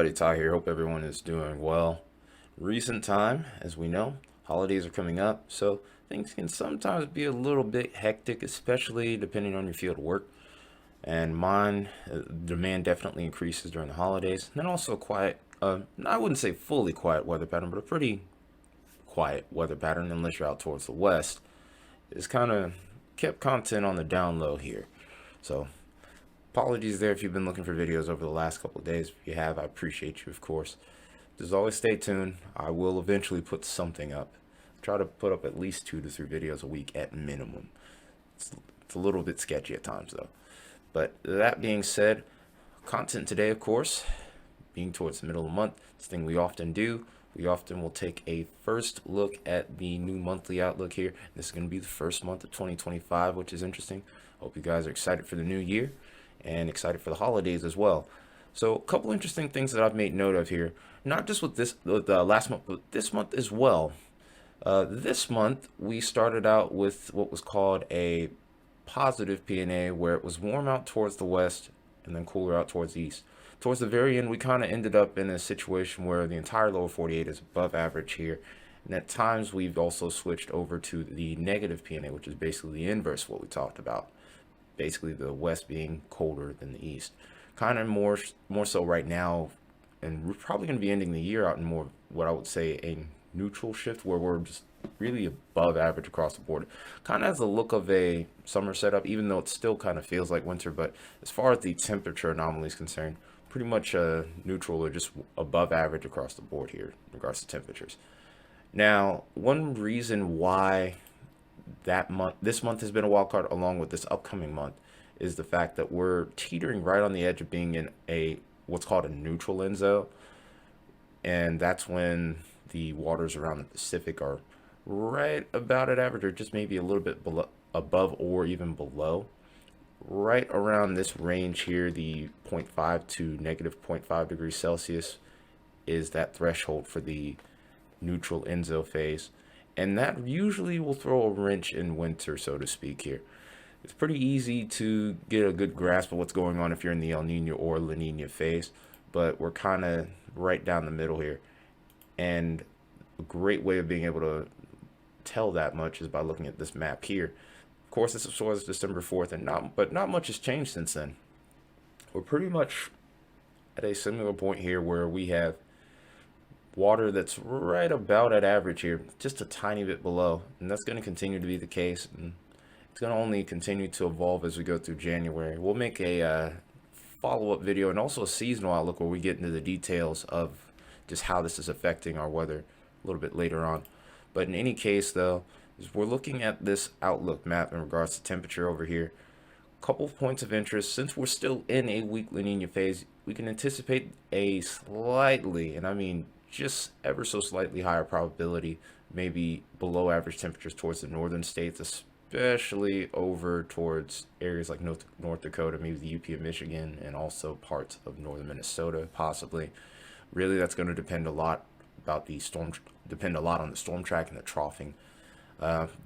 everybody, Ty here. Hope everyone is doing well. Recent time, as we know, holidays are coming up, so things can sometimes be a little bit hectic, especially depending on your field of work. And mine, demand definitely increases during the holidays. And then also quiet, I wouldn't say fully quiet weather pattern, but a pretty quiet weather pattern, unless you're out towards the west, is kind of kept content on the down low here. So apologies there if you've been looking for videos over the last couple of days. If you have, I appreciate you, of course. Just always stay tuned. I will eventually put something up. Try to put up at least 2 to 3 videos a week at minimum. It's a little bit sketchy at times, though. But that being said, content today, of course, being towards the middle of the month, it's a thing we often do. We often will take a first look at the new monthly outlook here. This is going to be the first month of 2025, which is interesting. Hope you guys are excited for the new year and excited for the holidays as well. So a couple interesting things that I've made note of here, not just with last month, but this month as well. This month we started out with what was called a positive PNA, where it was warm out towards the west and then cooler out towards the east. Towards the very end, we kind of ended up in a situation where the entire lower 48 is above average here. And at times, we've also switched over to the negative PNA, which is basically the inverse of what we talked about. Basically, the west being colder than the east. Kind of more so right now, and we're probably going to be ending the year out in more what I would say a neutral shift, where we're just really above average across the board. Kind of has the look of a summer setup, even though it still kind of feels like winter. But as far as the temperature anomaly is concerned, pretty much neutral or just above average across the board here in regards to temperatures. Now, one reason why this month has been a wild card along with this upcoming month is the fact that we're teetering right on the edge of being in a what's called a neutral end zone, and that's when the waters around the Pacific are right about at average or just maybe a little bit below, above or even below. Right around this range here, the zero point 0.5 to negative zero point 0.5 degrees Celsius is that threshold for the neutral enzo phase. And that usually will throw a wrench in winter, so to speak, here. It's pretty easy to get a good grasp of what's going on if you're in the El Nino or La Nina phase, but we're kind of right down the middle here. And a great way of being able to tell that much is by looking at this map here. Of course, this was December 4th, and not much has changed since then. We're pretty much at a similar point here where we have water that's right about at average here, just a tiny bit below, and that's going to continue to be the case, and it's going to only continue to evolve as we go through January. We'll make a follow-up video and also a seasonal outlook where we get into the details of just how this is affecting our weather a little bit later on. But in any case, though, is we're looking at this outlook map in regards to temperature over here. Couple of points of interest. Since we're still in a weak La Nina phase, we can anticipate a slightly, and I mean just ever so slightly higher probability, maybe below average temperatures towards the northern states, especially over towards areas like North Dakota, maybe the UP of Michigan, and also parts of northern Minnesota, possibly. Really, that's going to depend a lot on the storm track and the troughing.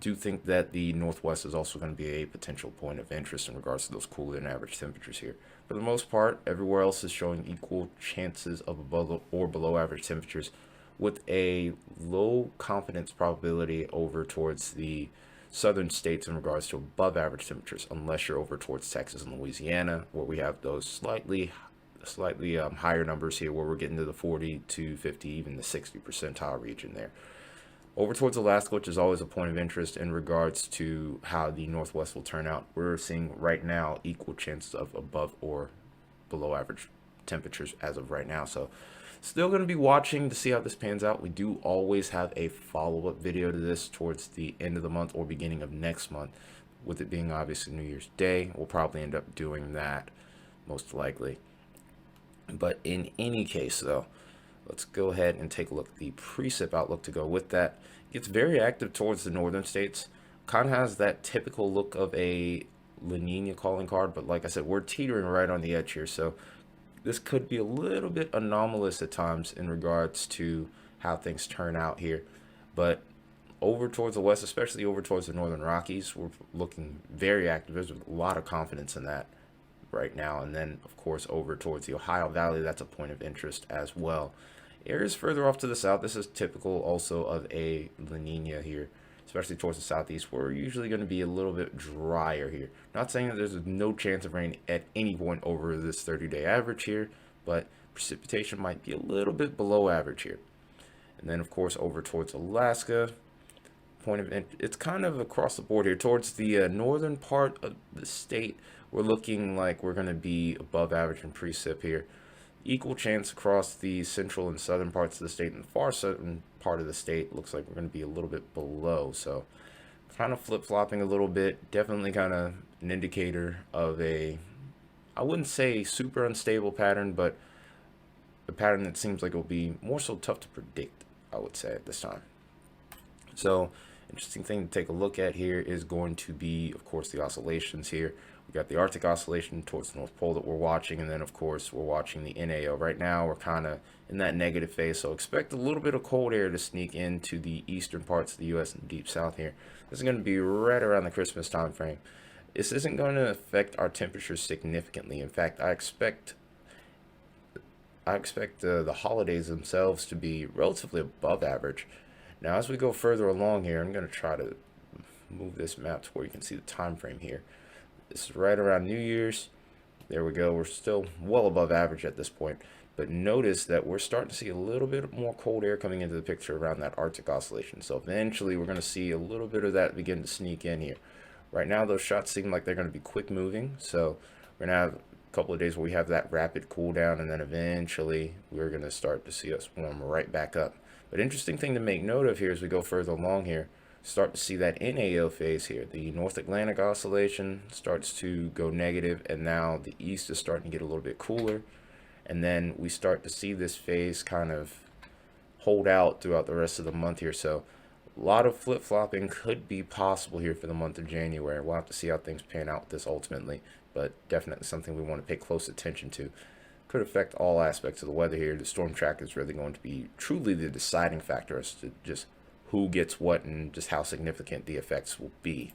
Do think that the northwest is also going to be a potential point of interest in regards to those cooler than average temperatures here. For the most part, everywhere else is showing equal chances of above or below average temperatures, with a low confidence probability over towards the southern states in regards to above average temperatures, unless you're over towards Texas and Louisiana, where we have those slightly higher numbers here, where we're getting to the 40 to 50, even the 60 percentile region there. Over towards Alaska, which is always a point of interest in regards to how the Northwest will turn out, we're seeing right now equal chances of above or below average temperatures as of right now. So still going to be watching to see how this pans out. We do always have a follow-up video to this towards the end of the month or beginning of next month, with it being obviously New Year's Day. We'll probably end up doing that most likely. But in any case, though, let's go ahead and take a look at the precip outlook to go with that. It gets very active towards the northern states. Kind of has that typical look of a La Nina calling card, but like I said, we're teetering right on the edge here. So this could be a little bit anomalous at times in regards to how things turn out here. But over towards the west, especially over towards the northern Rockies, we're looking very active. There's a lot of confidence in that. right now. And then, of course, over towards the Ohio Valley, that's a point of interest as well. Areas further off to the south, this is typical also of a La Nina here, especially towards the southeast, where we're usually going to be a little bit drier here. Not saying that there's no chance of rain at any point over this 30-day average here, but precipitation might be a little bit below average here. And then, of course, over towards Alaska, it's kind of across the board here. Towards the northern part of the state, we're looking like we're going to be above average in precip here. Equal chance across the central and southern parts of the state, and the far southern part of the state looks like we're going to be a little bit below. So kind of flip-flopping a little bit. Definitely kind of an indicator of a, I wouldn't say super unstable pattern, but a pattern that seems like it'll be more so tough to predict, I would say, at this time. So interesting thing to take a look at here is going to be, of course, the oscillations here. We got the Arctic oscillation towards the North Pole that we're watching, and then, of course, we're watching the NAO. Right now, we're kind of in that negative phase, so expect a little bit of cold air to sneak into the eastern parts of the U.S. and deep south here. This is going to be right around the Christmas time frame. This isn't going to affect our temperatures significantly. In fact, I expect the holidays themselves to be relatively above average. Now, as we go further along here, I'm going to try to move this map to where you can see the time frame here. This is right around New Year's. There we go. We're still well above average at this point. But notice that we're starting to see a little bit more cold air coming into the picture around that Arctic oscillation. So eventually we're going to see a little bit of that begin to sneak in here. Right now, those shots seem like they're going to be quick moving. So we're going to have a couple of days where we have that rapid cool down, and then eventually we're going to start to see us warm right back up. But interesting thing to make note of here as we go further along here, start to see that NAO phase here. The North Atlantic oscillation starts to go negative, and now the east is starting to get a little bit cooler. And then we start to see this phase kind of hold out throughout the rest of the month here. So a lot of flip-flopping could be possible here for the month of January. We'll have to see how things pan out with this ultimately, but definitely something we want to pay close attention to. Could affect all aspects of the weather here. The storm track is really going to be truly the deciding factor as to just who gets what and just how significant the effects will be.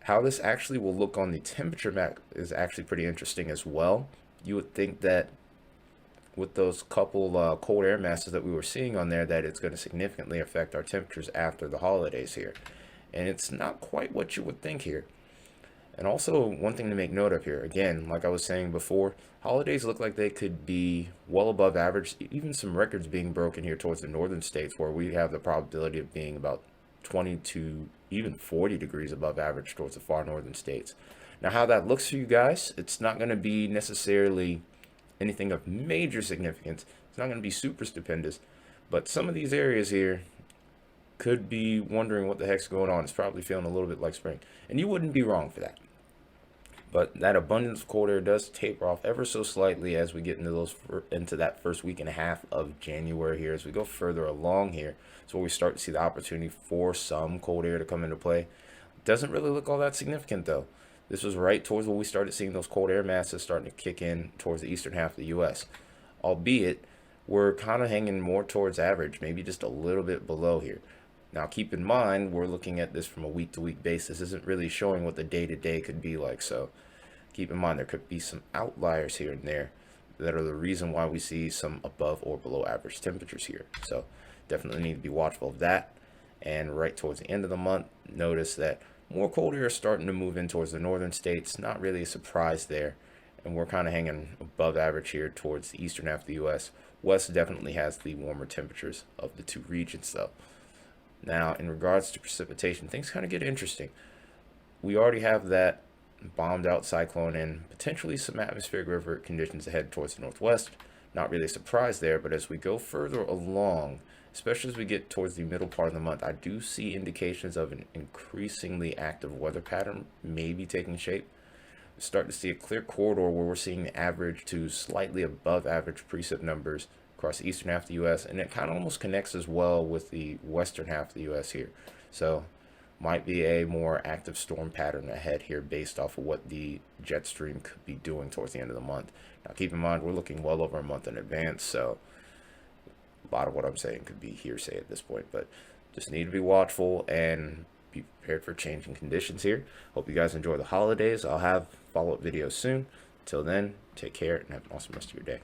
How this actually will look on the temperature map is actually pretty interesting as well. You would think that with those couple cold air masses that we were seeing on there, that it's going to significantly affect our temperatures after the holidays here. And it's not quite what you would think here. And also, one thing to make note of here, again, like I was saying before, holidays look like they could be well above average, even some records being broken here towards the northern states, where we have the probability of being about 20 to even 40 degrees above average towards the far northern states. Now, how that looks for you guys, it's not going to be necessarily anything of major significance. It's not going to be super stupendous, but some of these areas here could be wondering what the heck's going on. It's probably feeling a little bit like spring, and you wouldn't be wrong for that. But that abundance of cold air does taper off ever so slightly as we get into that first week and a half of January here. As we go further along here, so we start to see the opportunity for some cold air to come into play. Doesn't really look all that significant though. This was right towards when we started seeing those cold air masses starting to kick in towards the eastern half of the U.S. Albeit, we're kind of hanging more towards average, maybe just a little bit below here. Now, keep in mind, we're looking at this from a week-to-week basis. This isn't really showing what the day-to-day could be like. So keep in mind, there could be some outliers here and there that are the reason why we see some above or below average temperatures here. So definitely need to be watchful of that. And right towards the end of the month, notice that more cold air is starting to move in towards the northern states. Not really a surprise there. And we're kind of hanging above average here towards the eastern half of the U.S. West definitely has the warmer temperatures of the two regions, though. Now, in regards to precipitation, things kind of get interesting. We already have that bombed out cyclone and potentially some atmospheric river conditions ahead towards the northwest. Not really a surprise there, but as we go further along, especially as we get towards the middle part of the month, I do see indications of an increasingly active weather pattern maybe taking shape. We start to see a clear corridor where we're seeing the average to slightly above average precip numbers across the eastern half of the U.S. and it kind of almost connects as well with the western half of the U.S. here. So might be a more active storm pattern ahead here based off of what the jet stream could be doing towards the end of the month. Now keep in mind, we're looking well over a month in advance, so a lot of what I'm saying could be hearsay at this point, but just need to be watchful and be prepared for changing conditions here. Hope you guys enjoy the holidays. I'll have follow-up videos soon. Till then, take care and have an awesome rest of your day.